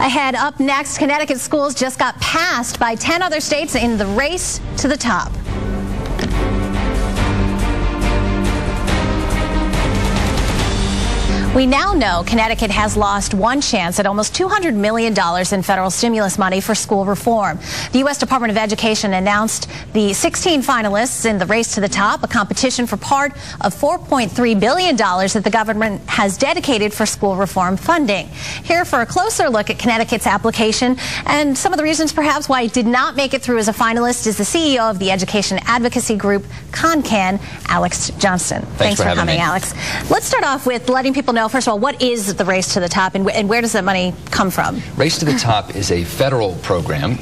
Ahead, up next, Connecticut schools just got passed by 10 other states in the race to the top. We now know Connecticut has lost one chance at almost $200 million in federal stimulus money for school reform. The U.S. Department of Education announced the 16 finalists in the race to the top, a competition for part of $4.3 billion that the government has dedicated for school reform funding. Here for a closer look at Connecticut's application and some of the reasons perhaps why it did not make it through as a finalist is the CEO of the education advocacy group ConnCAN, Alex Johnston. Thanks for coming, Alex. Let's start off with letting people know, first of all, what is the Race to the Top and where does that money come from? Race to the Top is a federal program.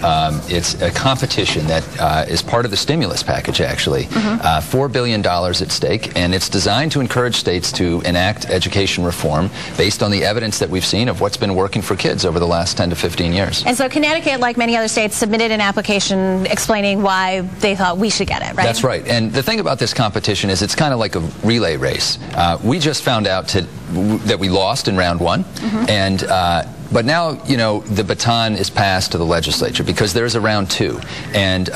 It's a competition that is part of the stimulus package, actually. $4 billion at stake, and it's designed to encourage states to enact education reform based on the evidence that we've seen of what's been working for kids over the last 10 to 15 years. And so Connecticut, like many other states, submitted an application explaining why they thought we should get it, right? That's right. And the thing about this competition is it's kind of like a relay race. We just found out that we lost in round one, and but now, you know, the baton is passed to the legislature because there's a round two, and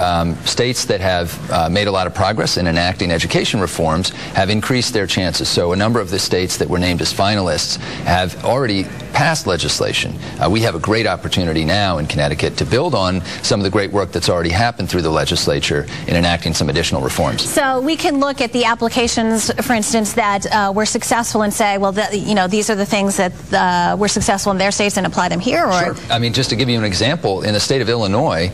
states that have made a lot of progress in enacting education reforms have increased their chances. So a number of the states that were named as finalists have already passed legislation. We have a great opportunity now in Connecticut to build on some of the great work that's already happened through the legislature in enacting some additional reforms. So we can look at the applications, for instance, that were successful and say, well, you know, these are the things that were successful in their states and apply them here? Or? Sure. I mean, just to give you an example, in the state of Illinois,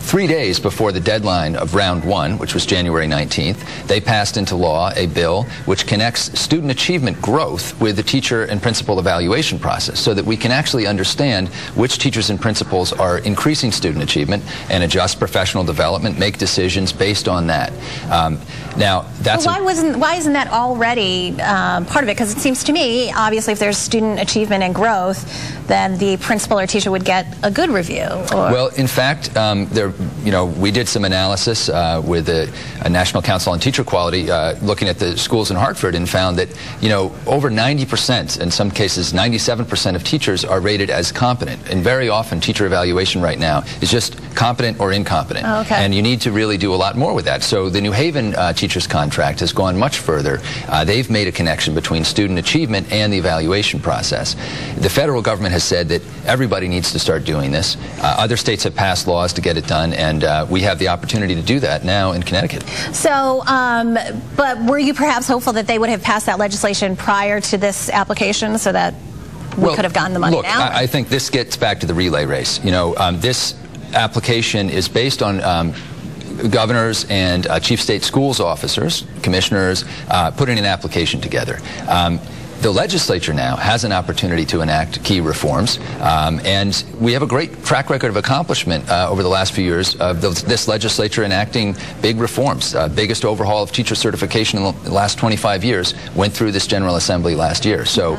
3 days before the deadline of round one, which was January 19th, they passed into law a bill which connects student achievement growth with the teacher and principal evaluation process so that we can actually understand which teachers and principals are increasing student achievement and adjust professional development, make decisions based on that. Now, that's why isn't that already part of it? Because it seems to me, obviously, if there's student achievement and growth, then the principal or teacher would get a good review. Well, in fact, we did some analysis with the National Council on Teacher Quality, looking at the schools in Hartford, and found that, you know, over 90%, in some cases 97% of teachers are rated as competent. And very often, teacher evaluation right now is just competent or incompetent. Oh, okay. And you need to really do a lot more with that. So the New Haven teachers contract has gone much further. They've made a connection between student achievement and the evaluation process. The federal government has said that everybody needs to start doing this. Other states have passed laws to get it done, and we have the opportunity to do that now in Connecticut. So, but were you perhaps hopeful that they would have passed that legislation prior to this application so that we could have gotten the money look, now? I think this gets back to the relay race. You know, this application is based on governors and chief state schools officers, commissioners, putting an application together. The legislature now has an opportunity to enact key reforms, and we have a great track record of accomplishment over the last few years of this legislature enacting big reforms. Biggest overhaul of teacher certification in the last 25 years went through this General Assembly last year. So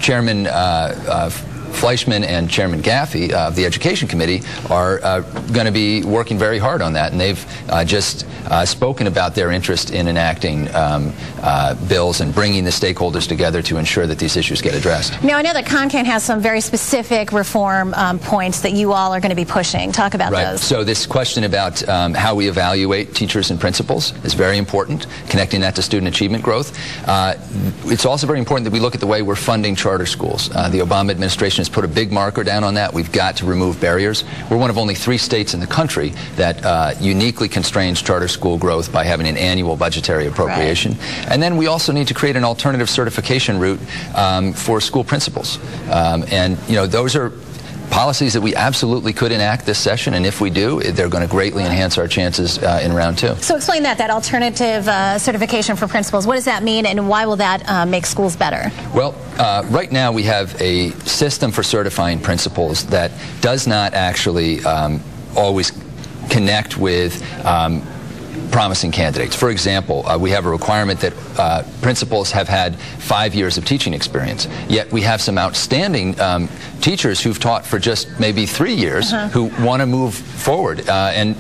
Chairman Fleischman and Chairman Gaffey of the Education Committee are going to be working very hard on that, and they've just spoken about their interest in enacting bills and bringing the stakeholders together to ensure that these issues get addressed. Now, I know that ConnCAN has some very specific reform points that you all are going to be pushing. Talk about those. So this question about how we evaluate teachers and principals is very important, connecting that to student achievement growth. It's also very important that we look at the way we're funding charter schools. The Obama administration has put a big marker down on that. We've got to remove barriers. We're one of only 3 states in the country that uniquely constrains charter school growth by having an annual budgetary appropriation. Right. And then we also need to create an alternative certification route for school principals. And, you know, those are policies that we absolutely could enact this session, and if we do, they're going to greatly enhance our chances in round 2. So explain that alternative certification for principals. What does that mean, and why will that make schools better? Well, right now we have a system for certifying principals that does not actually always connect with promising candidates. For example, we have a requirement that principals have had 5 years of teaching experience, yet we have some outstanding teachers who've taught for just maybe 3 years who want to move forward. And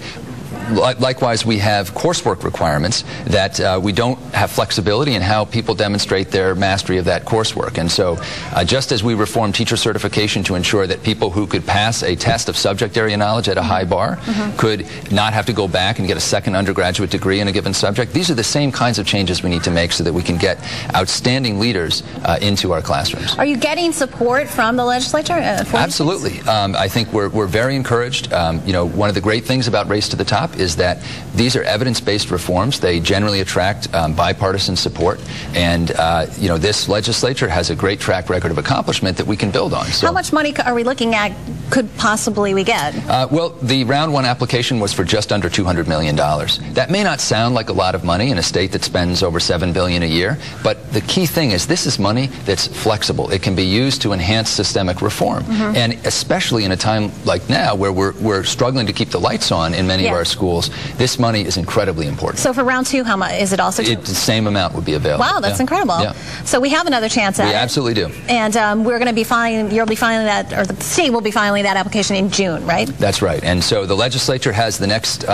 Likewise, we have coursework requirements that we don't have flexibility in how people demonstrate their mastery of that coursework. And so just as we reformed teacher certification to ensure that people who could pass a test of subject area knowledge at a high bar could not have to go back and get a second undergraduate degree in a given subject, these are the same kinds of changes we need to make so that we can get outstanding leaders into our classrooms. Are you getting support from the legislature? Absolutely. I think we're very encouraged. One of the great things about Race to the Top is that these are evidence-based reforms. They generally attract bipartisan support, and this legislature has a great track record of accomplishment that we can build on. So, how much money are we looking at could possibly we get? Well, the round one application was for just under $200 million. That may not sound like a lot of money in a state that spends over $7 billion a year, but the key thing is this is money that's flexible. It can be used to enhance systemic reform, and especially in a time like now where we're struggling to keep the lights on in many of our schools, this money is incredibly important. So for round two, how much is it also? The same amount would be available. Wow, that's incredible. Yeah. So we have another chance at it. We absolutely do. And we're going to be filing, you'll be filing that, or the state will be filing that application in June, right? That's right. And so the legislature has the next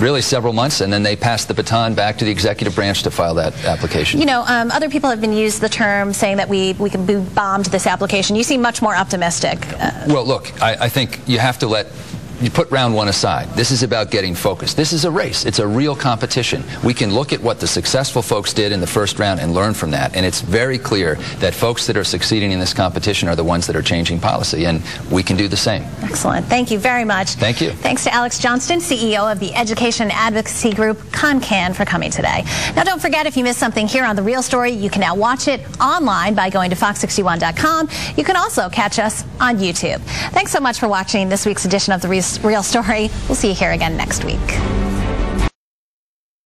really several months, and then they pass the baton back to the executive branch to file that application. Other people have been used the term saying that we bombed this application. You seem much more optimistic. Well, look, I think you have to you put round one aside. This is about getting focused. This is a race. It's a real competition. We can look at what the successful folks did in the first round and learn from that. And it's very clear that folks that are succeeding in this competition are the ones that are changing policy. And we can do the same. Excellent. Thank you very much. Thank you. Thanks to Alex Johnston, CEO of the education advocacy group ConnCAN, for coming today. Now, don't forget, if you missed something here on The Real Story, you can now watch it online by going to fox61.com. You can also catch us on YouTube. Thanks so much for watching this week's edition of The Real Story. We'll see you here again next week.